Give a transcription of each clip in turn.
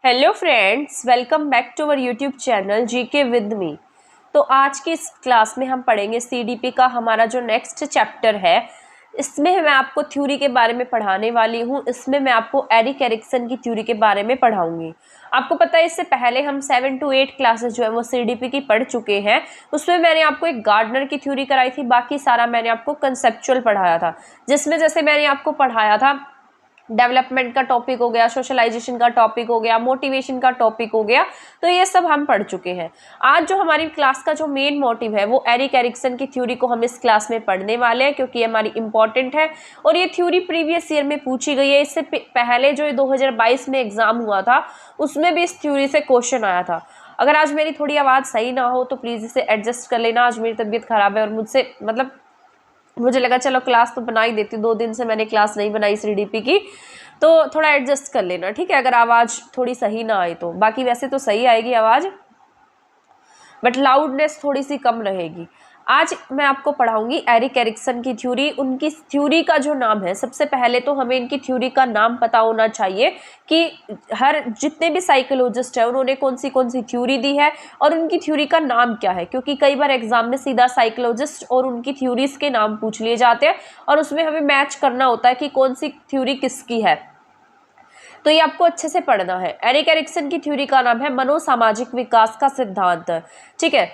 Hello friends, welcome back to our YouTube channel GK with me. तो आज की इस क्लास में हम पढ़ेंगे सीडीपी का हमारा जो नेक्स्ट चैप्टर है। इसमें मैं आपको थ्योरी के बारे में पढ़ाने वाली हूँ। इसमें मैं आपको एरिक एरिक्सन की थ्योरी के बारे में पढ़ाऊंगी। आपको पता है इससे पहले हम 7 to 8 क्लासेस जो है वो सीडीपी की पढ़ चुके हैं। उसमें मैंने आपको एक गार्डनर की थ्योरी कराई थी, बाकी सारा मैंने आपको कंसेप्चुअल पढ़ाया था। जिसमें जैसे मैंने आपको पढ़ाया था डेवलपमेंट का टॉपिक हो गया, सोशलाइजेशन का टॉपिक हो गया, मोटिवेशन का टॉपिक हो गया, तो ये सब हम पढ़ चुके हैं। आज जो हमारी क्लास का जो मेन मोटिव है वो एरिक एरिक्सन की थ्योरी को हम इस क्लास में पढ़ने वाले हैं, क्योंकि ये हमारी इंपॉर्टेंट है और ये थ्योरी प्रीवियस ईयर में पूछी गई है। इससे पहले जो 2022 में एग्जाम हुआ था उसमें भी इस थ्योरी से क्वेश्चन आया था। अगर आज मेरी थोड़ी आवाज़ सही ना हो तो प्लीज़ इसे एडजस्ट कर लेना। आज मेरी तबीयत खराब है और मुझे लगा चलो क्लास तो बना ही देती हूँ। 2 दिन से मैंने क्लास नहीं बनाई सीडीपी की, तो थोड़ा एडजस्ट कर लेना, ठीक है। अगर आवाज़ थोड़ी सही ना आए तो, बाकी वैसे तो सही आएगी आवाज़, बट लाउडनेस थोड़ी सी कम रहेगी। आज मैं आपको पढ़ाऊंगी एरिक एरिक्सन की थ्योरी। उनकी थ्योरी का जो नाम है, सबसे पहले तो हमें इनकी थ्योरी का नाम पता होना चाहिए कि हर जितने भी साइकोलॉजिस्ट हैं उन्होंने कौन सी थ्योरी दी है और उनकी थ्योरी का नाम क्या है, क्योंकि कई बार एग्जाम में सीधा साइकोलॉजिस्ट और उनकी थ्योरीज के नाम पूछ लिए जाते हैं और उसमें हमें मैच करना होता है कि कौन सी थ्योरी किसकी है। तो ये आपको अच्छे से पढ़ना है। एरिक एरिक्सन की थ्योरी का नाम है मनोसामाजिक विकास का सिद्धांत, ठीक है।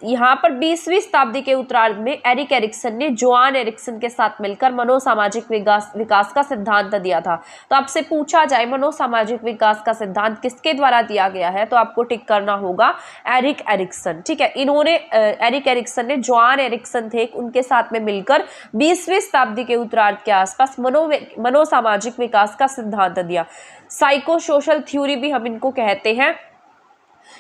यहाँ पर 20वीं शताब्दी के उत्तरार्ध में एरिक एरिक्सन ने जोआन एरिक्सन के साथ मिलकर मनोसामाजिक विकास का सिद्धांत दिया था। तो आपसे पूछा जाए मनोसामाजिक विकास का सिद्धांत किसके द्वारा दिया गया है, तो आपको टिक करना होगा एरिक एरिक्सन, ठीक है। इन्होंने एरिक एरिक्सन ने जोआन एरिक्सन थे उनके साथ में मिलकर 20वीं शताब्दी के उत्तरार्ध के आसपास मनोसामाजिक विकास का सिद्धांत दिया। साइको सोशल थ्योरी भी हम इनको कहते हैं।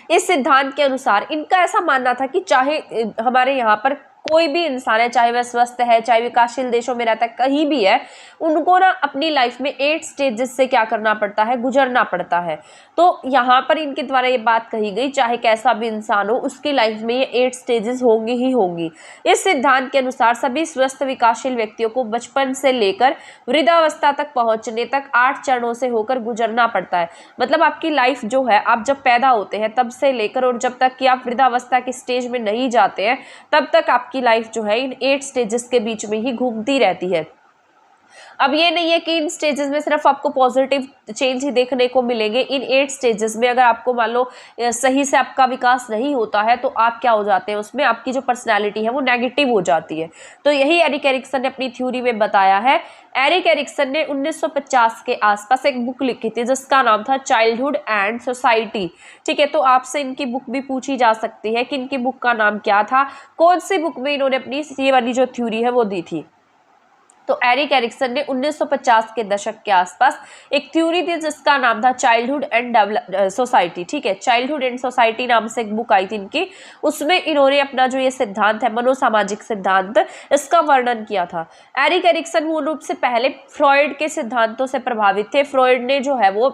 इस सिद्धांत के अनुसार इनका ऐसा मानना था कि चाहे हमारे यहाँ पर कोई भी इंसान है, चाहे वह स्वस्थ है, चाहे विकासशील देशों में रहता है, कहीं भी है, उनको ना अपनी लाइफ में 8 स्टेजेस से क्या करना पड़ता है, गुजरना पड़ता है। तो यहाँ पर इनके द्वारा ये बात कही गई, चाहे कैसा भी इंसान हो उसकी लाइफ में ये 8 स्टेजेस होंगी ही होंगी। इस सिद्धांत के अनुसार सभी स्वस्थ विकासशील व्यक्तियों को बचपन से लेकर वृद्धावस्था तक पहुंचने तक 8 चरणों से होकर गुजरना पड़ता है। मतलब आपकी लाइफ जो है, आप जब पैदा होते हैं तब से लेकर और जब तक कि आप वृद्धावस्था के स्टेज में नहीं जाते हैं, तब तक आपकी लाइफ जो है इन 8 स्टेजेस के बीच में ही घूमती रहती है। अब ये नहीं है कि इन स्टेजेस में सिर्फ आपको पॉजिटिव चेंज ही देखने को मिलेंगे। इन 8 स्टेजेस में अगर आपको मान लो सही से आपका विकास नहीं होता है तो आप क्या हो जाते हैं, उसमें आपकी जो पर्सनैलिटी है वो नेगेटिव हो जाती है। तो यही एरिक एरिक्सन ने अपनी थ्योरी में बताया है। एरिक एरिक्सन ने 1950 के आसपास एक बुक लिखी थी जिसका नाम था चाइल्डहुड एंड सोसाइटी, ठीक है। तो आपसे इनकी बुक भी पूछी जा सकती है कि इनकी बुक का नाम क्या था, कौन सी बुक में इन्होंने अपनी ये वाली जो थ्योरी है वो दी थी। तो एरिक एरिक्सन ने 1950 के दशक के आसपास एक थ्योरी थी जिसका नाम था चाइल्डहुड एंड सोसाइटी, ठीक है। चाइल्डहुड एंड सोसाइटी नाम से एक बुक आई थी इनकी। उसमें इन्होंने अपना जो ये सिद्धांत है मनोसामाजिक सिद्धांत, इसका वर्णन किया था। एरिक एरिक्सन मूल रूप से पहले फ्रॉइड के सिद्धांतों से प्रभावित थे। फ्रॉइड ने जो है वो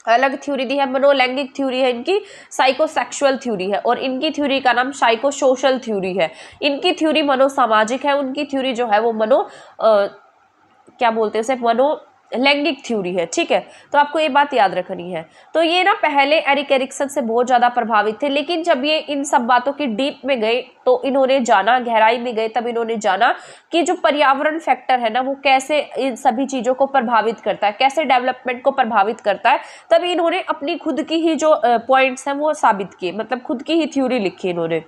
अलग थ्योरी दी है, मनोलैंगिक थ्योरी है इनकी, साइकोसेक्सुअल थ्योरी है, और इनकी थ्योरी का नाम साइको सोशल थ्योरी है। इनकी थ्योरी मनोसामाजिक है, उनकी थ्योरी जो है वो क्या बोलते हैं उसे, मनोलैंगिक थ्योरी है, ठीक है। तो आपको ये बात याद रखनी है। तो ये ना पहले एरिक एरिक्सन से बहुत ज़्यादा प्रभावित थे, लेकिन जब ये इन सब बातों की डीप में गए तो इन्होंने जाना, गहराई में गए तब इन्होंने जाना कि जो पर्यावरण फैक्टर है ना वो कैसे इन सभी चीज़ों को प्रभावित करता है, कैसे डेवलपमेंट को प्रभावित करता है। तब इन्होंने अपनी खुद की ही जो पॉइंट्स हैं वो साबित किए, मतलब खुद की ही थ्योरी लिखी इन्होंने।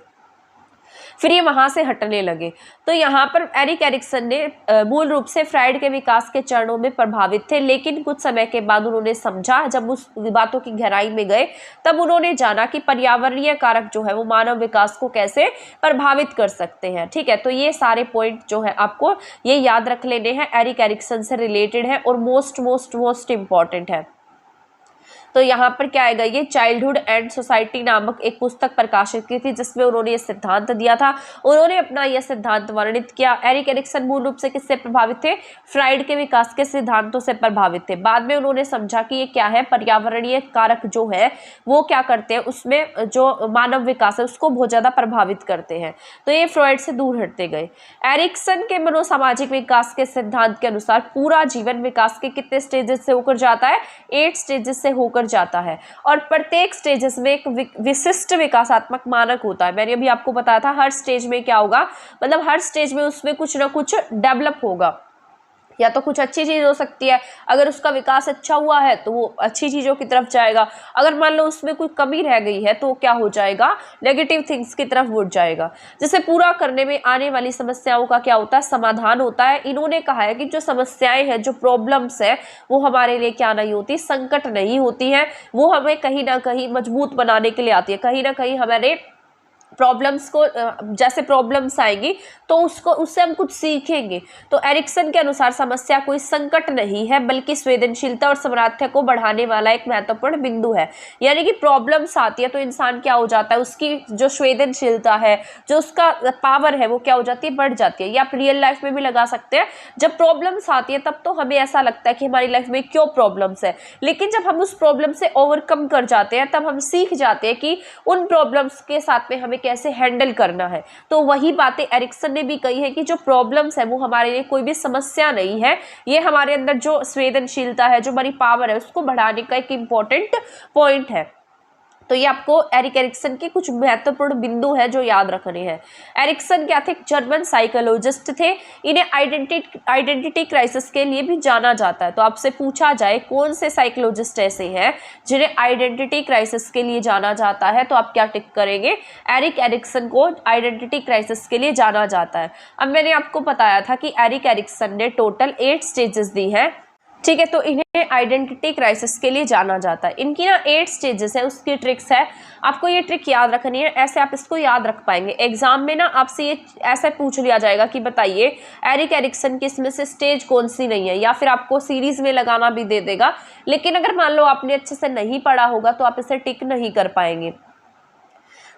फिर ये वहां से हटने लगे। तो यहाँ पर एरिक एरिक्सन ने मूल रूप से फ्राइड के विकास के चरणों में प्रभावित थे, लेकिन कुछ समय के बाद उन्होंने समझा, जब उस बातों की गहराई में गए तब उन्होंने जाना कि पर्यावरणीय कारक जो है वो मानव विकास को कैसे प्रभावित कर सकते हैं, ठीक है। तो ये सारे पॉइंट जो है आपको ये याद रख लेने हैं, एरिक एरिक्सन से रिलेटेड है और मोस्ट इंपॉर्टेंट है। तो यहाँ पर क्या आएगा, ये चाइल्डहुड एंड सोसाइटी नामक एक पुस्तक प्रकाशित की थी जिसमें उन्होंने ये सिद्धांत दिया था। उन्होंने अपना यह सिद्धांत वर्णित किया। एरिक एरिक्सन मूल रूप से किससे प्रभावित थे, फ्राइड के विकास के सिद्धांतों से प्रभावित थे। बाद में उन्होंने समझा कि ये क्या है, पर्यावरणीय कारक जो है वो क्या करते हैं, उसमें जो मानव विकास है उसको बहुत ज्यादा प्रभावित करते हैं। तो ये फ्रॉइड से दूर हटते गए। एरिक्सन के मनोसामाजिक विकास के सिद्धांत के अनुसार पूरा जीवन विकास के कितने स्टेजेस से होकर जाता है, 8 स्टेजेस से होकर ओर जाता है और प्रत्येक स्टेजेस में एक विशिष्ट विकासात्मक मानक होता है। मैंने अभी आपको बताया था हर स्टेज में क्या होगा, मतलब हर स्टेज में उसमें कुछ ना कुछ डेवलप होगा, या तो कुछ अच्छी चीज हो सकती है, अगर उसका विकास अच्छा हुआ है तो वो अच्छी चीजों की तरफ जाएगा, अगर मान लो उसमें कोई कमी रह गई है तो क्या हो जाएगा, नेगेटिव थिंग्स की तरफ बढ़ जाएगा। जिसे पूरा करने में आने वाली समस्याओं का क्या होता है, समाधान होता है। इन्होंने कहा है कि जो समस्याएं हैं, जो प्रॉब्लम्स है, वो हमारे लिए क्या नहीं होती, संकट नहीं होती है, वो हमें कहीं ना कहीं मजबूत बनाने के लिए आती है। कहीं ना कहीं हमारे प्रॉब्लम्स को, जैसे प्रॉब्लम्स आएंगी तो उससे हम कुछ सीखेंगे। तो एरिक्सन के अनुसार समस्या कोई संकट नहीं है बल्कि संवेदनशीलता और सामर्थ्य को बढ़ाने वाला एक महत्वपूर्ण बिंदु है। यानी कि प्रॉब्लम्स आती है तो इंसान क्या हो जाता है, उसकी जो संवेदनशीलता है, जो उसका पावर है, वो क्या हो जाती है, बढ़ जाती है। या आप रियल लाइफ में भी लगा सकते हैं, जब प्रॉब्लम्स आती है तब तो हमें ऐसा लगता है कि हमारी लाइफ में क्यों प्रॉब्लम्स है, लेकिन जब हम उस प्रॉब्लम से ओवरकम कर जाते हैं तब हम सीख जाते हैं कि उन प्रॉब्लम्स के साथ में हमें कैसे हैंडल करना है। तो वही बातें एरिक्सन ने भी कही है कि जो प्रॉब्लम्स है वो हमारे लिए कोई भी समस्या नहीं है, ये हमारे अंदर जो संवेदनशीलता है, जो हमारी पावर है, उसको बढ़ाने का एक इम्पोर्टेंट पॉइंट है। तो ये आपको एरिक्सन के कुछ महत्वपूर्ण बिंदु है जो याद रखने हैं। एरिक्सन क्या थे, जर्मन साइकोलॉजिस्ट थे। इन्हें आइडेंटिटी क्राइसिस के लिए भी जाना जाता है। तो आपसे पूछा जाए कौन से साइकोलॉजिस्ट ऐसे हैं जिन्हें आइडेंटिटी क्राइसिस के लिए जाना जाता है, तो आप क्या टिक करेंगे, एरिक्सन को आइडेंटिटी क्राइसिस के लिए जाना जाता है। अब मैंने आपको बताया था कि एरिक्सन ने टोटल 8 स्टेजेस दी हैं, ठीक है। तो इन्हें आइडेंटिटी क्राइसिस के लिए जाना जाता है। इनकी ना 8 स्टेजेस है, उसकी ट्रिक्स है, आपको ये ट्रिक याद रखनी है, ऐसे आप इसको याद रख पाएंगे। एग्जाम में ना आपसे ये ऐसा पूछ लिया जाएगा कि बताइए एरिक्सन की इसमें से स्टेज कौन सी नहीं है, या फिर आपको सीरीज में लगाना भी दे देगा, लेकिन अगर मान लो आपने अच्छे से नहीं पढ़ा होगा तो आप इसे टिक नहीं कर पाएंगे।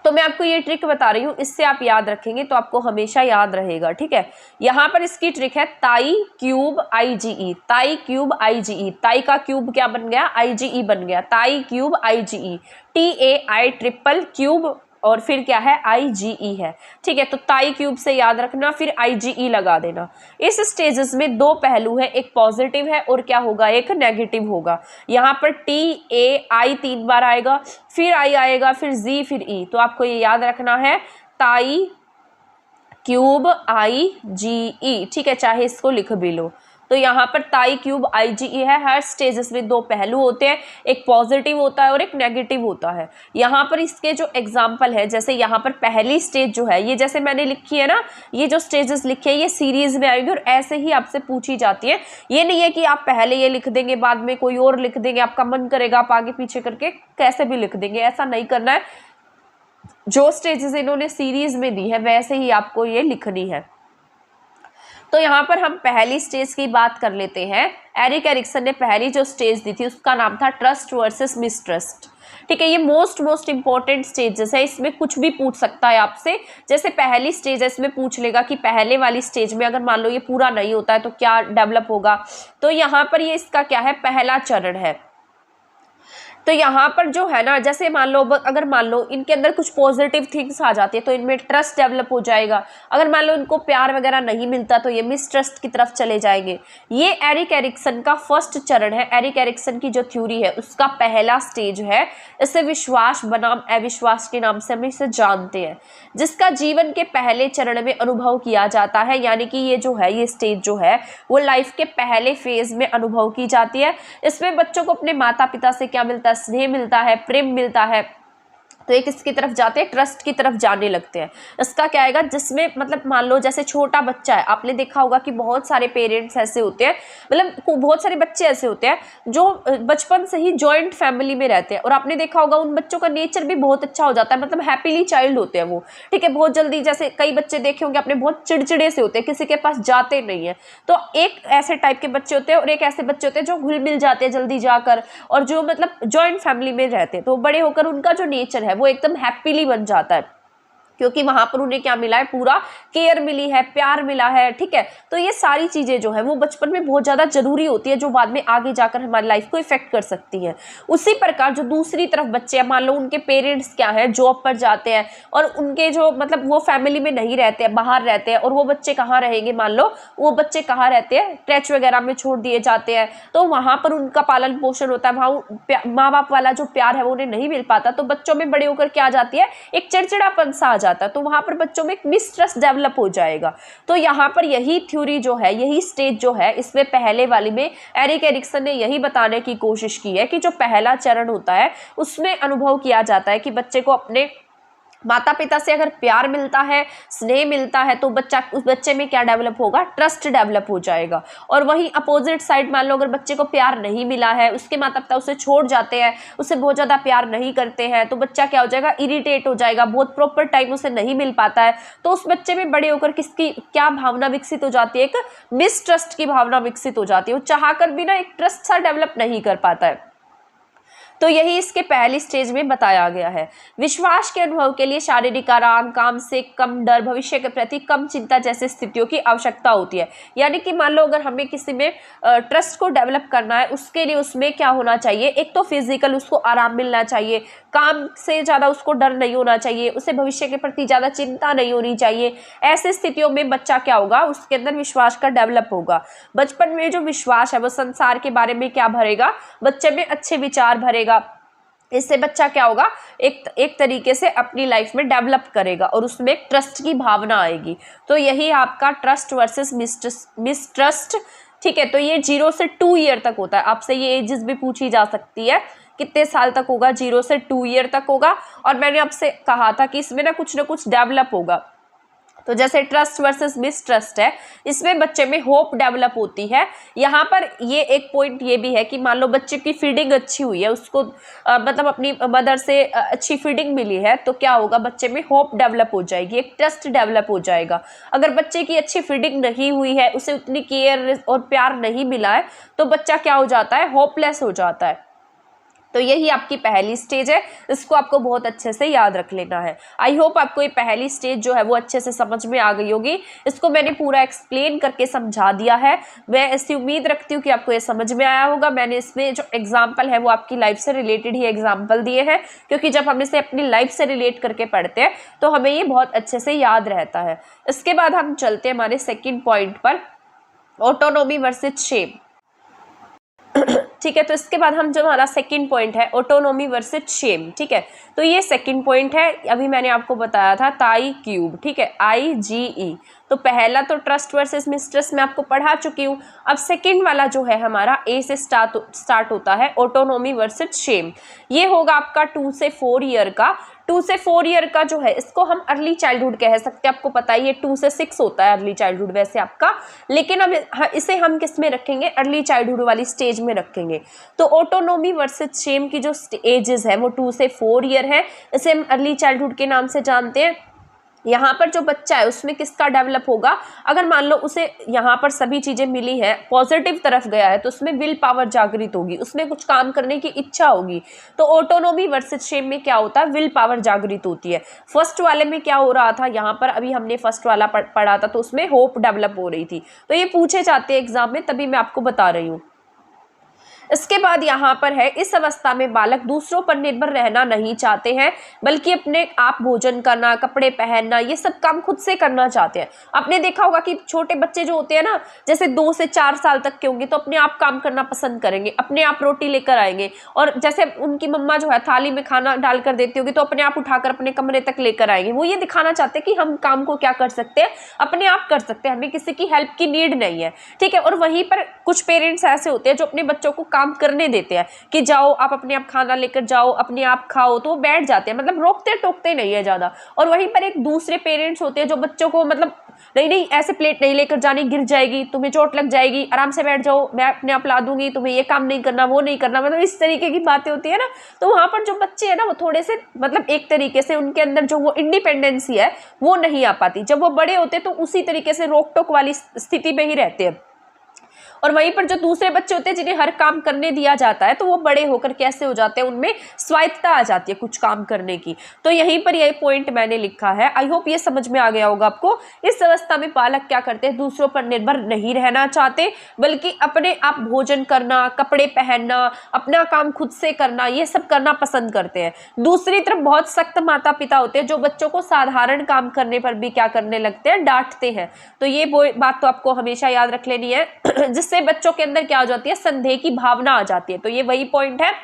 तो मैं आपको ये ट्रिक बता रही हूँ, इससे आप याद रखेंगे तो आपको हमेशा याद रहेगा, ठीक है। यहाँ पर इसकी ट्रिक है ताई क्यूब IgE, ताई क्यूब IgE, ताई का क्यूब क्या बन गया, IgE बन गया, ताई cube IgE, TAI triple cube और फिर क्या है, IgE है, ठीक है। तो ताई क्यूब से याद रखना, फिर IgE लगा देना। इस स्टेजेस में 2 पहलू है, एक पॉजिटिव है और क्या होगा, एक नेगेटिव होगा। यहाँ पर TAI 3 बार आएगा, फिर I आएगा, फिर Z, फिर E। तो आपको ये याद रखना है, ताई क्यूब IgE, ठीक है, चाहे इसको लिख भी लो। तो यहाँ पर ताई क्यूब IgE है। हर स्टेजेस में 2 पहलू होते हैं, एक पॉजिटिव होता है और एक नेगेटिव होता है। यहाँ पर इसके जो एग्जाम्पल है, जैसे यहाँ पर पहली स्टेज जो है, ये जैसे मैंने लिखी है ना, ये जो स्टेजेस लिखे हैं ये सीरीज में आएंगे और ऐसे ही आपसे पूछी जाती है। ये नहीं है कि आप पहले ये लिख देंगे बाद में कोई और लिख देंगे, आपका मन करेगा आप आगे पीछे करके कैसे भी लिख देंगे, ऐसा नहीं करना है। जो स्टेजेस इन्होंने सीरीज में दी है वैसे ही आपको ये लिखनी है। तो यहाँ पर हम पहली स्टेज की बात कर लेते हैं। एरिक्सन ने पहली जो स्टेज दी थी उसका नाम था ट्रस्ट वर्सेस मिसट्रस्ट, ठीक है। ये मोस्ट इंपॉर्टेंट स्टेजेस है, इसमें कुछ भी पूछ सकता है आपसे। जैसे पहली स्टेज है, इसमें पूछ लेगा कि पहले वाली स्टेज में अगर मान लो ये पूरा नहीं होता है तो क्या डेवलप होगा। तो यहाँ पर ये इसका क्या है, पहला चरण है। तो यहाँ पर जो है ना, जैसे मान लो अगर मान लो इनके अंदर कुछ पॉजिटिव थिंग्स आ जाती है तो इनमें ट्रस्ट डेवलप हो जाएगा। अगर मान लो इनको प्यार वगैरह नहीं मिलता तो ये मिसट्रस्ट की तरफ चले जाएंगे। ये एरिक्सन का फर्स्ट चरण है। एरिक्सन की जो थ्योरी है उसका पहला स्टेज है। इसे विश्वास बनाम अविश्वास के नाम से हम इसे जानते हैं, जिसका जीवन के पहले चरण में अनुभव किया जाता है। यानी कि ये जो है, ये स्टेज जो है वो लाइफ के पहले फेज में अनुभव की जाती है। इसमें बच्चों को अपने माता पिता से क्या मिलता है, स्नेह मिलता है, प्रेम मिलता है। तो एक इसकी तरफ जाते हैं, ट्रस्ट की तरफ जाने लगते हैं। इसका क्या आएगा, जिसमें मतलब मान लो जैसे छोटा बच्चा है, आपने देखा होगा कि बहुत सारे पेरेंट्स ऐसे होते हैं, मतलब बहुत सारे बच्चे ऐसे होते हैं जो बचपन से ही जॉइंट फैमिली में रहते हैं, और आपने देखा होगा उन बच्चों का नेचर भी बहुत अच्छा हो जाता है, मतलब हैप्पीली चाइल्ड होते हैं वो, ठीक है। बहुत जल्दी, जैसे कई बच्चे देखे होंगे आपने, बहुत चिड़चिड़े से होते हैं, किसी के पास जाते नहीं है। तो एक ऐसे टाइप के बच्चे होते हैं और एक ऐसे बच्चे होते हैं जो घुल मिल जाते हैं जल्दी जाकर, और जो मतलब जॉइंट फैमिली में रहते हैं, तो बड़े होकर उनका जो नेचर है वो एकदम हैप्पीली बन जाता है। क्योंकि वहां पर उन्हें क्या मिला है, पूरा केयर मिली है, प्यार मिला है, ठीक है। तो ये सारी चीजें जो है वो बचपन में बहुत ज्यादा जरूरी होती है, जो बाद में आगे जाकर हमारी लाइफ को इफेक्ट कर सकती है। उसी प्रकार जो दूसरी तरफ बच्चे हैं, मान लो उनके पेरेंट्स क्या है, जॉब पर जाते हैं और उनके जो मतलब वो फैमिली में नहीं रहते हैं, बाहर रहते हैं, और वो बच्चे कहाँ रहेंगे, मान लो वो बच्चे कहाँ रहते हैं, क्रैच वगैरह में छोड़ दिए जाते हैं, तो वहां पर उनका पालन पोषण होता है, वहां माँ बाप वाला जो प्यार है वो उन्हें नहीं मिल पाता। तो बच्चों में बड़े होकर क्या आ जाती है, एक चिड़चिड़ापन सा आ जाता है, तो वहां पर बच्चों में एक मिसट्रस्ट डेवलप हो जाएगा। तो यहाँ पर यही थ्योरी जो है, यही स्टेज जो है, इसमें पहले वाली में एरिक एरिक्सन ने यही बताने की कोशिश की है कि जो पहला चरण होता है उसमें अनुभव किया जाता है कि बच्चे को अपने माता पिता से अगर प्यार मिलता है, स्नेह मिलता है, तो बच्चा, उस बच्चे में क्या डेवलप होगा, ट्रस्ट डेवलप हो जाएगा। और वहीं अपोजिट साइड मान लो अगर बच्चे को प्यार नहीं मिला है, उसके माता पिता उसे छोड़ जाते हैं, उसे बहुत ज़्यादा प्यार नहीं करते हैं, तो बच्चा क्या हो जाएगा, इरिटेट हो जाएगा, बहुत प्रॉपर टाइम उसे नहीं मिल पाता है। तो उस बच्चे में बड़े होकर किसकी क्या भावना विकसित हो जाती है, एक मिसट्रस्ट की भावना विकसित हो जाती है। वो चाह कर भी ना एक ट्रस्ट सा डेवलप नहीं कर पाता है। तो यही इसके पहली स्टेज में बताया गया है। विश्वास के अनुभव के लिए शारीरिक आराम, काम से कम डर, भविष्य के प्रति कम चिंता जैसे स्थितियों की आवश्यकता होती है। यानी कि मान लो अगर हमें किसी में ट्रस्ट को डेवलप करना है, उसके लिए उसमें क्या होना चाहिए, एक तो फिजिकल उसको आराम मिलना चाहिए, काम से ज़्यादा उसको डर नहीं होना चाहिए, उसे भविष्य के प्रति ज़्यादा चिंता नहीं होनी चाहिए। ऐसे स्थितियों में बच्चा क्या होगा, उसके अंदर विश्वास का डेवलप होगा। बचपन में जो विश्वास है वो संसार के बारे में क्या भरेगा, बच्चे में अच्छे विचार भरेगा। इससे बच्चा क्या होगा, एक तरीके से अपनी लाइफ में डेवलप करेगा और उसमें एक ट्रस्ट की भावना आएगी। तो यही आपका ट्रस्ट वर्सेस मिसट्रस्ट, ठीक है। तो ये 0 से 2 ईयर तक होता है। आपसे ये एजेस भी पूछी जा सकती है, कितने साल तक होगा, 0 से 2 ईयर तक होगा। और मैंने आपसे कहा था कि इसमें ना कुछ डेवलप होगा। तो जैसे ट्रस्ट वर्सेस मिसट्रस्ट है, इसमें बच्चे में होप डेवलप होती है। यहाँ पर ये एक पॉइंट ये भी है कि मान लो बच्चे की फीडिंग अच्छी हुई है, उसको मतलब अपनी मदर से अच्छी फीडिंग मिली है, तो क्या होगा, बच्चे में होप डेवलप हो जाएगी, एक ट्रस्ट डेवलप हो जाएगा। अगर बच्चे की अच्छी फीडिंग नहीं हुई है, उसे उतनी केयर और प्यार नहीं मिला है, तो बच्चा क्या हो जाता है, होपलेस हो जाता है। तो यही आपकी पहली स्टेज है, इसको आपको बहुत अच्छे से याद रख लेना है। आई होप आपको ये पहली स्टेज जो है वो अच्छे से समझ में आ गई होगी। इसको मैंने पूरा एक्सप्लेन करके समझा दिया है। मैं ऐसी उम्मीद रखती हूँ कि आपको ये समझ में आया होगा। मैंने इसमें जो एग्जाम्पल है वो आपकी लाइफ से रिलेटेड ही एग्जाम्पल दिए हैं, क्योंकि जब हम इसे अपनी लाइफ से रिलेट करके पढ़ते हैं तो हमें ये बहुत अच्छे से याद रहता है। इसके बाद हम चलते हैं हमारे सेकेंड पॉइंट पर, ऑटोनॉमी वर्सेस शेम, ठीक है। तो इसके बाद हम जो हमारा सेकंड पॉइंट है, ऑटोनॉमी वर्सेस शेम, ठीक है। तो ये सेकंड पॉइंट है, अभी मैंने आपको बताया था ताई क्यूब, ठीक है, IGE। तो पहला तो ट्रस्ट वर्सेस मिसट्रस्ट मैं आपको पढ़ा चुकी हूँ। अब सेकंड वाला जो है हमारा A से स्टार्ट होता है, ऑटोनॉमी वर्सेस शेम। ये होगा आपका 2 से 4 ईयर का। 2 से 4 ईयर का जो है इसको हम अर्ली चाइल्डहुड कह सकते हैं। आपको पता है ये 2 से 6 होता है अर्ली चाइल्डहुड वैसे आपका, लेकिन अब इसे हम किस में रखेंगे, अर्ली चाइल्डहुड वाली स्टेज में रखेंगे। तो ऑटोनॉमी वर्सेस शेम की जो एजेस है वो 2 से 4 ईयर है, इसे हम अर्ली चाइल्डहुड के नाम से जानते हैं। यहाँ पर जो बच्चा है उसमें किसका डेवलप होगा, अगर मान लो उसे यहाँ पर सभी चीज़ें मिली हैं, पॉजिटिव तरफ गया है, तो उसमें विल पावर जागृत होगी, उसमें कुछ काम करने की इच्छा होगी। तो ऑटोनॉमी वर्सेस शेम में क्या होता है, विल पावर जागृत होती है। फर्स्ट वाले में क्या हो रहा था, यहाँ पर अभी हमने फर्स्ट वाला पढ़ा था, तो उसमें होप डेवलप हो रही थी। तो ये पूछे जाते हैं एग्जाम में, तभी मैं आपको बता रही हूँ। इसके बाद यहाँ पर है, इस अवस्था में बालक दूसरों पर निर्भर रहना नहीं चाहते हैं, बल्कि अपने आप भोजन करना, कपड़े पहनना, ये सब काम खुद से करना चाहते हैं। आपने देखा होगा कि छोटे बच्चे जो होते हैं ना, जैसे 2 से 4 साल तक के होंगे, तो अपने आप काम करना पसंद करेंगे, अपने आप रोटी लेकर आएंगे, और जैसे उनकी मम्मा जो है थाली में खाना डाल कर देती होगी, तो अपने आप उठाकर अपने कमरे तक लेकर आएंगे। वो ये दिखाना चाहते हैं कि हम काम को क्या कर सकते हैं, अपने आप कर सकते हैं, हमें किसी की हेल्प की नीड नहीं है, ठीक है। और वहीं पर कुछ पेरेंट्स ऐसे होते हैं जो अपने बच्चों को काम करने देते हैं कि जाओ आप अपने आप खाना लेकर जाओ, अपने आप खाओ, तो वो बैठ जाते हैं, मतलब रोकते टोकते नहीं है ज्यादा। और वहीं पर एक दूसरे पेरेंट्स होते हैं जो बच्चों को मतलब नहीं ऐसे प्लेट नहीं लेकर जानी, गिर जाएगी, तुम्हें चोट लग जाएगी, आराम से बैठ जाओ, मैं अपने आप ला दूंगी, तुम्हें ये काम नहीं करना, वो नहीं करना, मतलब इस तरीके की बातें होती है ना। तो वहां पर जो बच्चे हैं ना, वो थोड़े से मतलब एक तरीके से उनके अंदर जो वो इंडिपेंडेंसी है वो नहीं आ पाती। जब वो बड़े होते तो उसी तरीके से रोक टोक वाली स्थिति में ही रहते हैं। और वहीं पर जो दूसरे बच्चे होते हैं जिन्हें हर काम करने दिया जाता है, तो वो बड़े होकर कैसे हो जाते हैं, उनमें स्वायत्तता आ जाती है कुछ काम करने की। तो यहीं पर यही पॉइंट मैंने लिखा है। आई होप ये समझ में आ गया होगा आपको। इस अवस्था में बालक क्या करते हैं, दूसरों पर निर्भर नहीं रहना चाहते, बल्कि अपने आप भोजन करना, कपड़े पहनना, अपना काम खुद से करना, ये सब करना पसंद करते हैं। दूसरी तरफ बहुत सख्त माता पिता होते हैं जो बच्चों को साधारण काम करने पर भी क्या करने लगते हैं, डांटते हैं। तो ये बात तो आपको हमेशा याद रख लेनी है जिससे बच्चों के अंदर क्या हो जाती है, संदेह की भावना आ जाती है। तो ये वही पॉइंट है।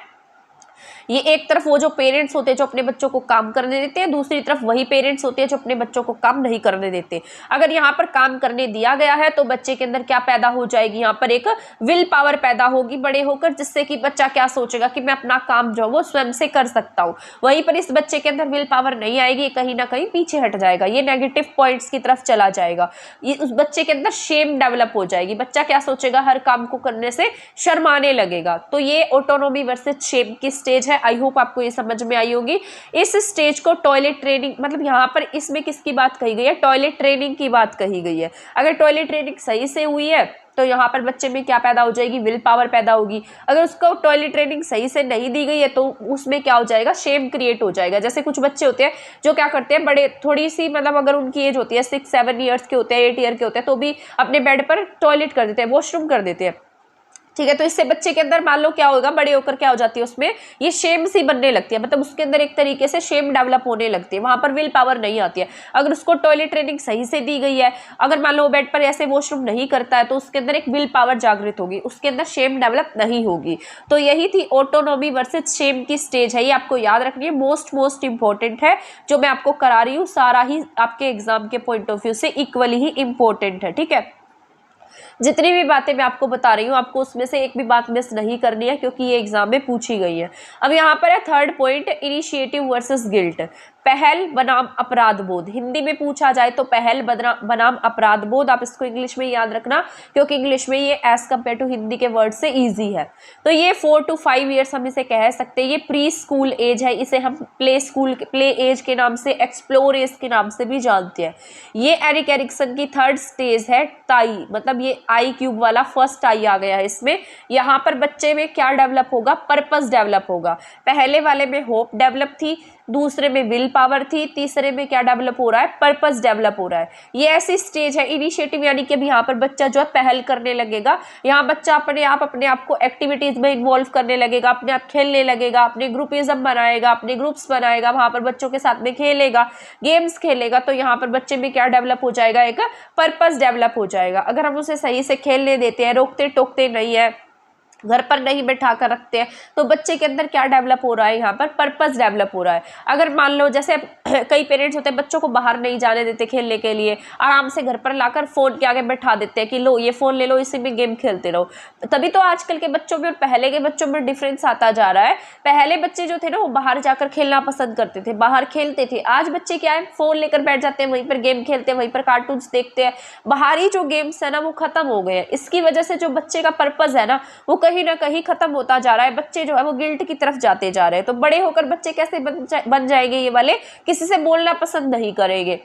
ये एक तरफ वो जो पेरेंट्स होते हैं जो अपने बच्चों को काम करने देते हैं, दूसरी तरफ वही पेरेंट्स होते हैं जो अपने बच्चों को काम नहीं करने देते। अगर यहाँ पर काम करने दिया गया है तो बच्चे के अंदर क्या पैदा हो जाएगी, यहाँ पर एक विल पावर पैदा होगी बड़े होकर, जिससे कि बच्चा क्या सोचेगा कि मैं अपना काम जो वो स्वयं से कर सकता हूँ। वहीं पर इस बच्चे के अंदर विल पावर नहीं आएगी, कहीं ना कहीं पीछे हट जाएगा, ये नेगेटिव पॉइंट्स की तरफ चला जाएगा। ये उस बच्चे के अंदर शेम डेवलप हो जाएगी, बच्चा क्या सोचेगा, हर काम को करने से शर्माने लगेगा। तो ये ऑटोनॉमी वर्सेस शेम की स्टेज है। आई होप आपको ये समझ में आई होगी। इस स्टेज को टॉयलेट ट्रेनिंग, मतलब यहाँ पर इसमें किसकी बात कही गई है, टॉयलेट ट्रेनिंग की बात कही गई है। अगर टॉयलेट ट्रेनिंग सही से हुई है तो यहाँ पर बच्चे में क्या पैदा हो जाएगी, विल पावर पैदा होगी। अगर उसको टॉयलेट ट्रेनिंग सही से नहीं दी गई है तो उसमें क्या हो जाएगा, शेम क्रिएट हो जाएगा। जैसे कुछ बच्चे होते हैं जो क्या करते हैं, बड़े थोड़ी सी मतलब अगर उनकी एज होती है 6-7 ईयर्स के होते हैं, 8 ईयर के होते हैं, तो भी अपने बेड पर टॉयलेट कर देते हैं, वॉशरूम कर देते हैं। ठीक है, तो इससे बच्चे के अंदर मान लो क्या होगा, बड़े होकर क्या हो जाती है, उसमें ये शेम सी बनने लगती है, मतलब उसके अंदर एक तरीके से शेम डेवलप होने लगती है, वहां पर विल पावर नहीं आती है। अगर उसको टॉयलेट ट्रेनिंग सही से दी गई है, अगर मान लो बेड पर ऐसे वॉशरूम नहीं करता है, तो उसके अंदर एक विल पावर जागृत होगी, उसके अंदर शेम डेवलप नहीं होगी। तो यही थी ऑटोनॉमी वर्सेस शेम की स्टेज है, ये आपको याद रखनी है, मोस्ट इंपॉर्टेंट है जो मैं आपको करा रही हूँ। सारा ही आपके एग्जाम के पॉइंट ऑफ व्यू से इक्वली ही इंपॉर्टेंट है। ठीक है, जितनी भी बातें मैं आपको बता रही हूँ आपको उसमें से एक भी बात मिस नहीं करनी है, क्योंकि ये एग्जाम में पूछी गई है। अब यहाँ पर है third point, initiative versus guilt, पहल बनाम अपराध बोध। हिंदी में पूछा जाए तो पहल बनाम अपराध बोध, आप इसको इंग्लिश में याद रखना, क्योंकि इंग्लिश में ये एज कम्पेयर टू हिंदी के वर्ड से इजी है। तो ये 4 to 5 ईयर्स हम इसे कह सकते हैं, ये प्री स्कूल एज है, इसे हम प्ले एज के नाम से, एक्सप्लोर एज के नाम से भी जानते हैं। ये एरिक एरिक्सन की थर्ड स्टेज है, ताई, मतलब ये आई क्यूब वाला फर्स्ट आई आ गया है इसमें। यहाँ पर बच्चे में क्या डेवलप होगा, पर्पस डेवलप होगा। पहले वाले में होप डेवलप थी, दूसरे में विल पावर थी, तीसरे में क्या डेवलप हो रहा है, पर्पस डेवलप हो रहा है। ये ऐसी स्टेज है इनिशिएटिव, यानी कि यहाँ पर बच्चा जो है पहल करने लगेगा। यहाँ बच्चा अपने आप को एक्टिविटीज में इन्वॉल्व करने लगेगा, अपने आप खेलने लगेगा, अपने ग्रुपिज्म बनाएगा, अपने ग्रुप्स बनाएगा, वहां पर बच्चों के साथ में खेलेगा, गेम्स खेलेगा। तो यहाँ पर बच्चे में क्या डेवलप हो जाएगा, एक पर्पस डेवलप हो जाएगा। अगर हम उसे सही से खेलने देते हैं, रोकते टोकते नहीं है, घर पर नहीं बैठा कर रखते हैं, तो बच्चे के अंदर क्या डेवलप हो रहा है, यहाँ पर पर्पस डेवलप हो रहा है। अगर मान लो जैसे कई पेरेंट्स होते हैं बच्चों को बाहर नहीं जाने देते खेलने के लिए, आराम से घर पर लाकर फोन के आगे बैठा देते हैं कि लो ये फोन ले लो, इसी में गेम खेलते रहो। तभी तो आजकल के बच्चों में और पहले के बच्चों में डिफरेंस आता जा रहा है। पहले बच्चे जो थे ना वो बाहर जाकर खेलना पसंद करते थे, बाहर खेलते थे। आज बच्चे क्या है, फोन लेकर बैठ जाते हैं, वहीं पर गेम खेलते हैं, वहीं पर कार्टून्स देखते हैं। बाहरी जो गेम्स है ना वो खत्म हो गए हैं। इसकी वजह से जो बच्चे का पर्पस है ना वो कहीं ना कहीं खत्म होता जा रहा है। बच्चे जो है वो गिल्ट की तरफ जाते जा रहे हैं। तो बड़े होकर बच्चे कैसे बन जाएंगे, ये वाले किसी से बोलना पसंद नहीं करेंगे।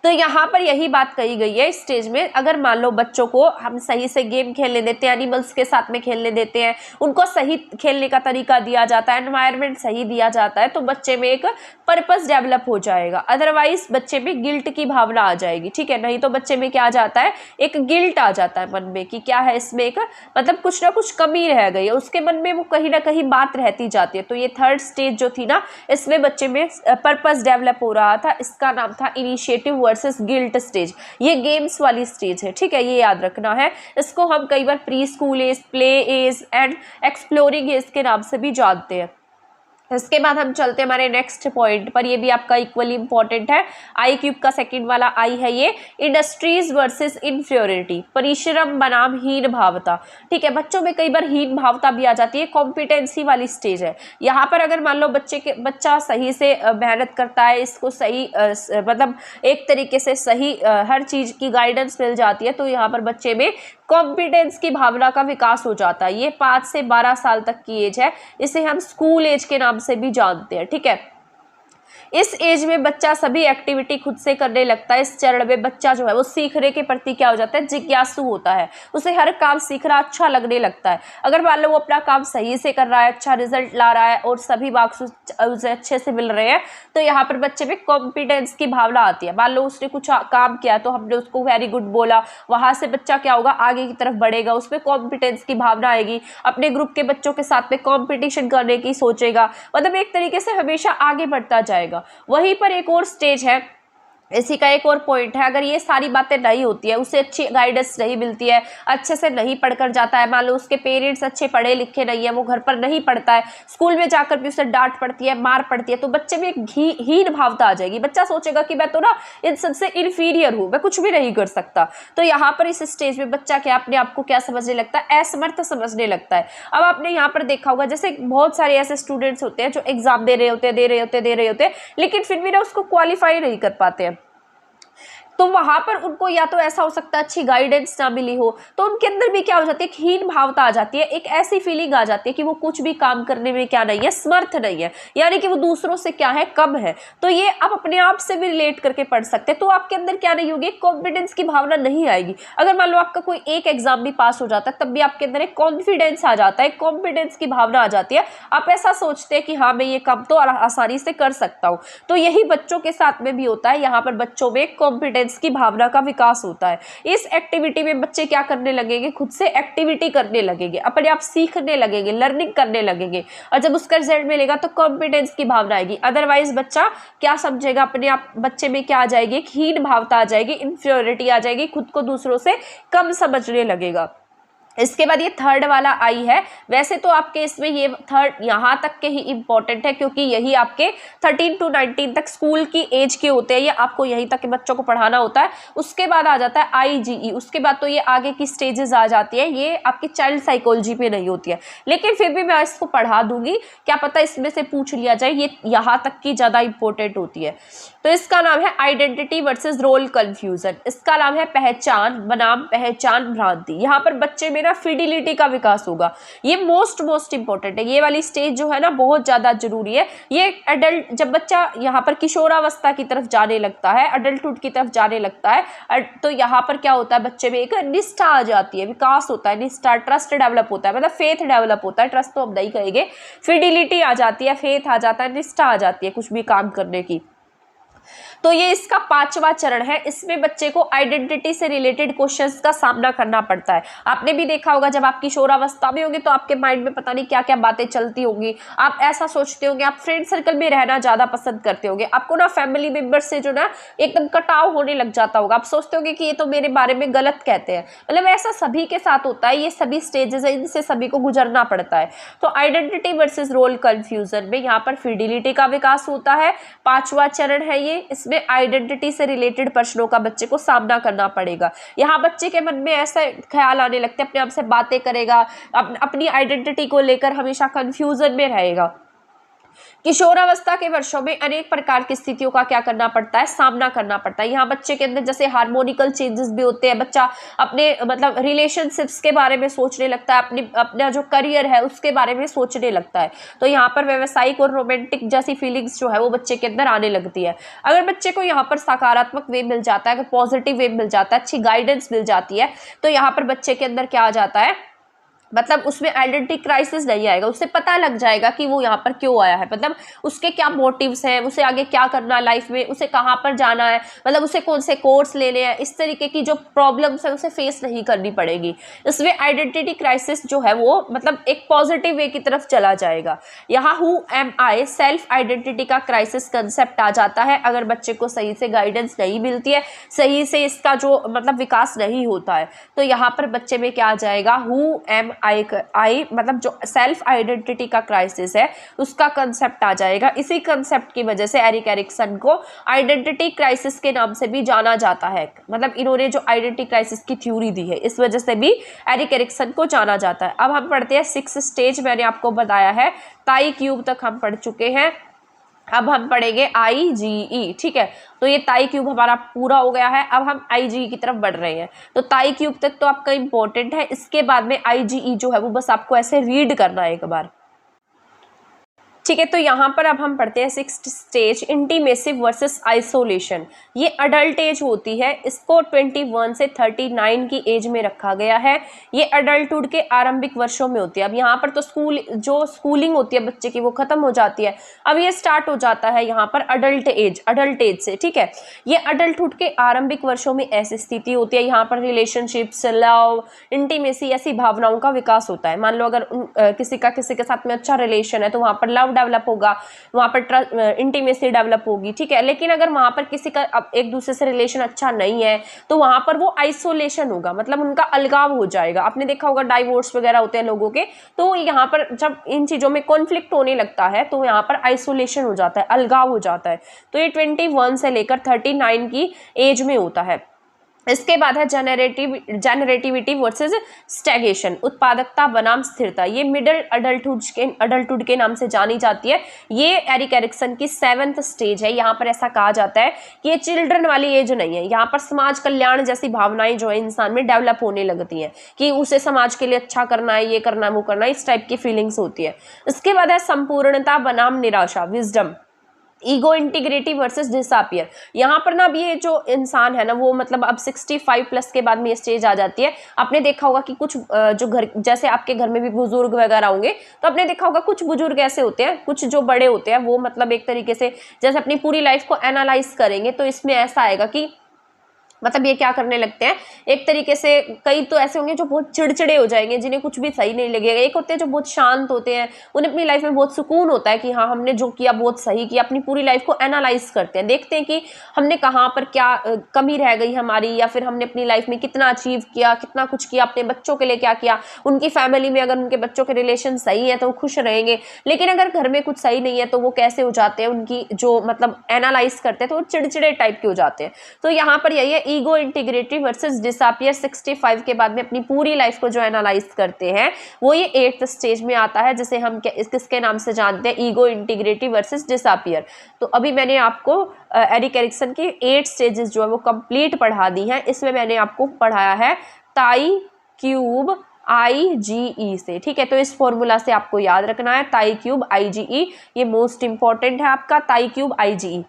तो यहाँ पर यही बात कही गई है इस स्टेज में। अगर मान लो बच्चों को हम सही से गेम खेलने देते हैं, एनिमल्स के साथ में खेलने देते हैं, उनको सही खेलने का तरीका दिया जाता है, एनवायरनमेंट सही दिया जाता है, तो बच्चे में एक पर्पस डेवलप हो जाएगा। अदरवाइज बच्चे में गिल्ट की भावना आ जाएगी। ठीक है, नहीं तो बच्चे में क्या आ जाता है, एक गिल्ट आ जाता है मन में कि क्या है इसमें एक मतलब कुछ ना कुछ कमी रह गई है, उसके मन में वो कहीं ना कहीं बात रहती जाती है। तो ये थर्ड स्टेज जो थी ना, इसमें बच्चे में पर्पस डेवलप हो रहा था, इसका नाम था इनिशिएटिव वर्सेस गिल्ट स्टेज। ये गेम्स वाली स्टेज है। ठीक है, ये याद रखना है। इसको हम कई बार pre school age, play age and exploring age के नाम से भी जानते हैं। इसके बाद हम चलते हैं हमारे नेक्स्ट पॉइंट पर, ये भी आपका इक्वली इंपॉर्टेंट है। आई क्यूब का सेकंड वाला आई है ये, इंडस्ट्रीज वर्सेस इंफीरियरिटी, परिश्रम बनाम हीन भावता। ठीक है, बच्चों में कई बार हीन भावता भी आ जाती है, कॉम्पिटेंसी वाली स्टेज है। यहाँ पर अगर मान लो बच्चा सही से मेहनत करता है, इसको सही मतलब एक तरीके से सही हर चीज की गाइडेंस मिल जाती है, तो यहाँ पर बच्चे में कॉम्पिटेंस की भावना का विकास हो जाता है। ये 5 से 12 साल तक की एज है, इसे हम स्कूल एज के नाम से भी जानते हैं। ठीक है, इस एज में बच्चा सभी एक्टिविटी खुद से करने लगता है। इस चरण में बच्चा जो है वो सीखने के प्रति क्या हो जाता है, जिज्ञासु होता है। उसे हर काम सीखना अच्छा लगने लगता है। अगर मान लो वो अपना काम सही से कर रहा है, अच्छा रिजल्ट ला रहा है और सभी मार्क्स उसे अच्छे से मिल रहे हैं, तो यहाँ पर बच्चे में कॉम्पिटेंस की भावना आती है। मान लो उसने कुछ काम किया तो हमने उसको वेरी गुड बोला, वहां से बच्चा क्या होगा, आगे की तरफ बढ़ेगा, उसमें कॉम्पिटेंस की भावना आएगी, अपने ग्रुप के बच्चों के साथ में कॉम्पिटिशन करने की सोचेगा, मतलब एक तरीके से हमेशा आगे बढ़ता जाएगा। वहीं पर एक और स्टेज है, इसी का एक और पॉइंट है, अगर ये सारी बातें नहीं होती है, उसे अच्छी गाइडेंस नहीं मिलती है, अच्छे से नहीं पढ़कर जाता है, मान लो उसके पेरेंट्स अच्छे पढ़े लिखे नहीं है, वो घर पर नहीं पढ़ता है, स्कूल में जाकर भी उसे डांट पड़ती है, मार पड़ती है, तो बच्चे में एक हीन भावना आ जाएगी। बच्चा सोचेगा कि मैं तो ना इन सबसे इन्फीरियर हूँ, मैं कुछ भी नहीं कर सकता। तो यहाँ पर इस स्टेज में बच्चा क्या अपने आप को क्या समझने लगता है, असमर्थ समझने लगता है। अब आपने यहाँ पर देखा होगा, जैसे बहुत सारे ऐसे स्टूडेंट्स होते हैं जो एग्जाम दे रहे होते हैं, लेकिन फिर भी ना उसको क्वालिफाई नहीं कर पाते हैं। तो वहां पर उनको या तो ऐसा हो सकता है अच्छी गाइडेंस ना मिली हो, तो उनके अंदर भी क्या हो जाती है, एक हीन भावना आ जाती है, एक ऐसी फीलिंग आ जाती है कि वो कुछ भी काम करने में क्या नहीं है, समर्थ नहीं है, यानी कि वो दूसरों से क्या है, कम है। तो ये आप अपने आप से भी रिलेट करके पढ़ सकते हैं। तो आपके अंदर क्या नहीं होगी, कॉन्फिडेंस की भावना नहीं आएगी। अगर मान लो आपका कोई एक एग्जाम भी पास हो जाता है, तब भी आपके अंदर एक कॉन्फिडेंस आ जाता है, कॉन्फिडेंस की भावना आ जाती है। आप ऐसा सोचते हैं कि हाँ मैं ये काम तो आसानी से कर सकता हूँ। तो यही बच्चों के साथ में भी होता है, यहाँ पर बच्चों में कॉन्फिडेंस की भावना का विकास होता है। इस एक्टिविटी में बच्चे क्या करने लगेंगे, खुद से एक्टिविटी करने लगेंगे, अपने आप सीखने लगेंगे, लर्निंग करने लगेंगे, और जब उसका रिजल्ट मिलेगा तो कॉन्फिडेंस की भावना आएगी। अदरवाइज बच्चा क्या समझेगा, अपने आप बच्चे में क्या आ जाएगी, हीन भावना आ जाएगी, इंफीरियरिटी आ जाएगी, खुद को दूसरों से कम समझने लगेगा। इसके बाद ये थर्ड वाला आई है। वैसे तो आपके इसमें ये थर्ड यहाँ तक के ही इम्पोर्टेंट है, क्योंकि यही आपके 13 to 19 तक स्कूल की एज के होते हैं, ये आपको यहीं तक के बच्चों को पढ़ाना होता है। उसके बाद आ जाता है IGE, उसके बाद तो ये आगे की स्टेजेस आ जाती है, ये आपकी चाइल्ड साइकोलॉजी पे नहीं होती है, लेकिन फिर भी मैं इसको पढ़ा दूंगी, क्या पता इसमें से पूछ लिया जाए, ये यहाँ तक की ज़्यादा इंपॉर्टेंट होती है। तो इसका नाम है आइडेंटिटी वर्सेस रोल कंफ्यूजन। इसका नाम है पहचान बनाम पहचान भ्रांति। यहाँ पर बच्चे में फिडिलिटी का विकास होगा। ये मोस्ट इंपॉर्टेंट है, ये वाली स्टेज जो है ना बहुत ज्यादा जरूरी है। ये एडल्ट, जब बच्चा यहाँ पर किशोरावस्था की तरफ जाने लगता है, अडल्टहुड की तरफ जाने लगता है, तो यहाँ पर क्या होता है, बच्चे में एक निष्ठा आ जाती है, विकास होता है, निष्ठा, ट्रस्ट डेवलप होता है, मतलब फेथ डेवलप होता है, ट्रस्ट तो हम नहीं कहेंगे, फिडिलिटी आ जाती है, फेथ आ जाता है, निष्ठा आ जाती है कुछ भी काम करने की। तो ये इसका 5वां चरण है। इसमें बच्चे को आइडेंटिटी से रिलेटेड क्वेश्चंस का सामना करना पड़ता है। आपने भी देखा होगा, जब आप किशोरावस्था में होंगे तो आपके माइंड में पता नहीं क्या क्या बातें चलती होंगी। आप ऐसा सोचते होंगे, आप फ्रेंड सर्कल में रहना ज्यादा पसंद करते होंगे, आपको ना फैमिली मेंबर से जो ना एकदम कटाव होने लग जाता होगा। आप सोचते होंगे कि ये तो मेरे बारे में गलत कहते हैं, मतलब ऐसा सभी के साथ होता है। ये सभी स्टेजेस है, इनसे सभी को गुजरना पड़ता है। तो आइडेंटिटी वर्सेस रोल कंफ्यूजन में यहाँ पर फिडिलिटी का विकास होता है। 5वां चरण है ये। इसमें आइडेंटिटी से रिलेटेड प्रश्नों का बच्चे को सामना करना पड़ेगा। यहाँ बच्चे के मन में ऐसा ख्याल आने लगते हैं, अपने आप से बातें करेगा, अपनी आइडेंटिटी को लेकर हमेशा कंफ्यूजन में रहेगा। किशोरावस्था के वर्षों में अनेक प्रकार की स्थितियों का क्या करना पड़ता है, सामना करना पड़ता है। यहाँ बच्चे के अंदर जैसे हार्मोनिकल चेंजेस भी होते हैं, बच्चा अपने मतलब रिलेशनशिप्स के बारे में सोचने लगता है, अपना जो करियर है उसके बारे में सोचने लगता है। तो यहाँ पर व्यवसायिक और रोमांटिक जैसी फीलिंग्स जो है वो बच्चे के अंदर आने लगती है। अगर बच्चे को यहाँ पर सकारात्मक वे मिल जाता है, अगर पॉजिटिव वे मिल जाता है, अच्छी गाइडेंस मिल जाती है, तो यहाँ पर बच्चे के अंदर क्या आ जाता है, मतलब उसमें आइडेंटिटी क्राइसिस नहीं आएगा। उसे पता लग जाएगा कि वो यहाँ पर क्यों आया है, मतलब उसके क्या मोटिव्स हैं, उसे आगे क्या करना है लाइफ में, उसे कहाँ पर जाना है, मतलब उसे कौन से कोर्स लेने हैं। इस तरीके की जो प्रॉब्लम्स है उसे फेस नहीं करनी पड़ेगी। इसमें आइडेंटिटी क्राइसिस जो है वो मतलब एक पॉजिटिव वे की तरफ चला जाएगा। यहाँ who am I, self identity का क्राइसिस कंसेप्ट आ जाता है। अगर बच्चे को सही से गाइडेंस नहीं मिलती है, सही से इसका जो मतलब विकास नहीं होता है, तो यहाँ पर बच्चे में क्या आ जाएगा, हु एम आई मतलब जो सेल्फ आइडेंटिटी का क्राइसिस है उसका कंसेप्ट आ जाएगा। इसी कंसेप्ट की वजह से एरिक एरिक्सन को आइडेंटिटी क्राइसिस के नाम से भी जाना जाता है। मतलब इन्होंने जो आइडेंटिटी क्राइसिस की थ्योरी दी है, इस वजह से भी एरिक एरिक्सन को जाना जाता है। अब हम पढ़ते हैं 6 स्टेज। मैंने आपको बताया है ताई क्यूब तक हम पढ़ चुके हैं। अब हम पढ़ेंगे IGE, ठीक है। तो ये ताई क्यूब हमारा पूरा हो गया है। अब हम IGE की तरफ बढ़ रहे हैं। तो ताई क्यूब तक तो आपका इंपॉर्टेंट है। इसके बाद में IGE जो है वो बस आपको ऐसे रीड करना है एक बार, ठीक है, तो यहाँ पर अब हम पढ़ते हैं 6th stage, intimacy versus isolation. ये अडल्ट एज होती है, इसको 21 से 39 की एज में रखा गया है। ये अडल्टहुड के आरंभिक वर्षों में होती है। अब यहाँ पर तो स्कूलिंग होती है बच्चे की वो खत्म हो जाती है, अब ये स्टार्ट हो जाता है यहाँ पर अडल्ट एज से। ठीक है, ये अडल्टहुड के आरंभिक वर्षों में ऐसी स्थिति होती है, यहाँ पर रिलेशनशिप्स, लव, इंटीमेसी ऐसी भावनाओं का विकास होता है। मान लो अगर किसी के साथ में अच्छा रिलेशन है तो वहाँ पर लव डेवलप होगा, वहाँ पर इंटीमेसी डेवलप होगी। ठीक है, लेकिन अगर वहाँ पर किसी का अब एक दूसरे से रिलेशन अच्छा नहीं है तो वहाँ पर वो आइसोलेशन होगा, मतलब उनका अलगाव हो जाएगा। आपने देखा होगा डाइवोर्स वगैरह होते हैं लोगों के, तो यहाँ पर जब इन चीज़ों में कॉन्फ्लिक्ट होने लगता है तो यहाँ पर आइसोलेशन हो जाता है, अलगाव हो जाता है। तो ये 21 से लेकर 39 की एज में होता है। इसके बाद है जेनरेटिविटी वर्सेस स्टैगेशन, उत्पादकता बनाम स्थिरता। ये मिडिल अडल्टहुड के नाम से जानी जाती है। ये एरिक एरिक्सन की 7th स्टेज है। यहाँ पर ऐसा कहा जाता है कि ये चिल्ड्रन वाली एज नहीं है, यहाँ पर समाज कल्याण जैसी भावनाएं जो है इंसान में डेवलप होने लगती हैं कि उसे समाज के लिए अच्छा करना है, ये करना है, वो करना है, इस टाइप की फीलिंग्स होती है। इसके बाद है संपूर्णता बनाम निराशा, wisdom. Ego integrity versus disappear. यहाँ पर ना अब ये जो इंसान है ना वो मतलब अब 65 प्लस के बाद में ये स्टेज आ जाती है। आपने देखा होगा कि कुछ जो घर, जैसे आपके घर में भी बुजुर्ग वगैरह होंगे तो आपने देखा होगा कुछ बुजुर्ग ऐसे होते हैं, कुछ जो बड़े होते हैं वो मतलब एक तरीके से जैसे अपनी पूरी लाइफ को एनालाइज करेंगे तो इसमें ऐसा आएगा कि मतलब ये क्या करने लगते हैं, एक तरीके से कई तो ऐसे होंगे जो बहुत चिड़चिड़े हो जाएंगे, जिन्हें कुछ भी सही नहीं लगेगा। एक होते हैं जो बहुत शांत होते हैं, उन्हें अपनी लाइफ में बहुत सुकून होता है कि हाँ हमने जो किया बहुत सही किया। अपनी पूरी लाइफ को एनालाइज करते हैं, देखते हैं कि हमने कहाँ पर क्या कमी रह गई हमारी, या फिर हमने अपनी लाइफ में कितना अचीव किया, कितना कुछ किया, अपने बच्चों के लिए क्या किया, उनकी फैमिली में अगर उनके बच्चों के रिलेशन सही है तो वो खुश रहेंगे। लेकिन अगर घर में कुछ सही नहीं है तो वो कैसे हो जाते हैं, उनकी जो मतलब एनालाइज करते हैं तो वो चिड़चिड़े टाइप के हो जाते हैं। तो यहाँ पर यही है ईगो इंटीग्रिटी वर्सेस डिसअपियर। 65 के बाद में अपनी पूरी लाइफ को जो एनालाइज करते हैं वो ये 8th स्टेज में आता है, जिसे हम किसके नाम से जानते हैं, ईगो इंटीग्रिटी वर्सेस डिसअपियर। तो अभी मैंने आपको एरिक एरिक्सन की 8 स्टेजेस जो है वो कंप्लीट पढ़ा दी हैं। इसमें मैंने आपको पढ़ाया है ताई क्यूब IgE से। ठीक है, तो इस फॉर्मूला से आपको याद रखना है ताई क्यूब IgE, ये मोस्ट इंपॉर्टेंट है आपका ताई क्यूब IgE,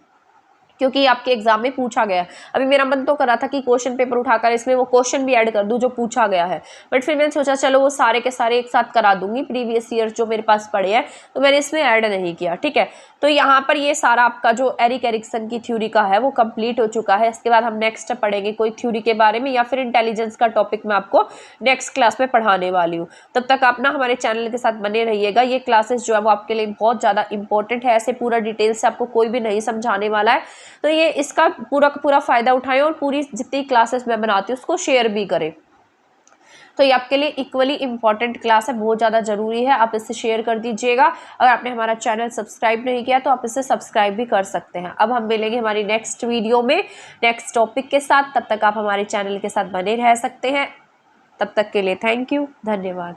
क्योंकि आपके एग्जाम में पूछा गया है। अभी मेरा मन तो कर रहा था कि क्वेश्चन पेपर उठाकर इसमें वो क्वेश्चन भी ऐड कर दूं जो पूछा गया है, बट फिर मैंने सोचा चलो वो सारे के सारे एक साथ करा दूंगी, प्रीवियस ईयर जो मेरे पास पड़े हैं, तो मैंने इसमें ऐड नहीं किया। ठीक है, तो यहाँ पर ये सारा आपका जो एरिक एरिक्सन की थ्योरी का है वो कंप्लीट हो चुका है। इसके बाद हम नेक्स्ट पढ़ेंगे कोई थ्योरी के बारे में, या फिर इंटेलिजेंस का टॉपिक मैं आपको नेक्स्ट क्लास में पढ़ाने वाली हूँ। तब तक आप ना हमारे चैनल के साथ बने रहिएगा। ये क्लासेस जो है वो आपके लिए बहुत ज़्यादा इंपॉर्टेंट है, ऐसे पूरा डिटेल से आपको कोई भी नहीं समझाने वाला है। तो ये इसका पूरा का पूरा फायदा उठाएं और पूरी जितनी क्लासेस मैं बनाती हूँ उसको शेयर भी करें। तो ये आपके लिए इक्वली इंपॉर्टेंट क्लास है, बहुत ज़्यादा ज़रूरी है, आप इसे शेयर कर दीजिएगा। अगर आपने हमारा चैनल सब्सक्राइब नहीं किया तो आप इसे सब्सक्राइब भी कर सकते हैं। अब हम मिलेंगे हमारी नेक्स्ट वीडियो में नेक्स्ट टॉपिक के साथ, तब तक आप हमारे चैनल के साथ बने रह सकते हैं। तब तक के लिए थैंक यू, धन्यवाद।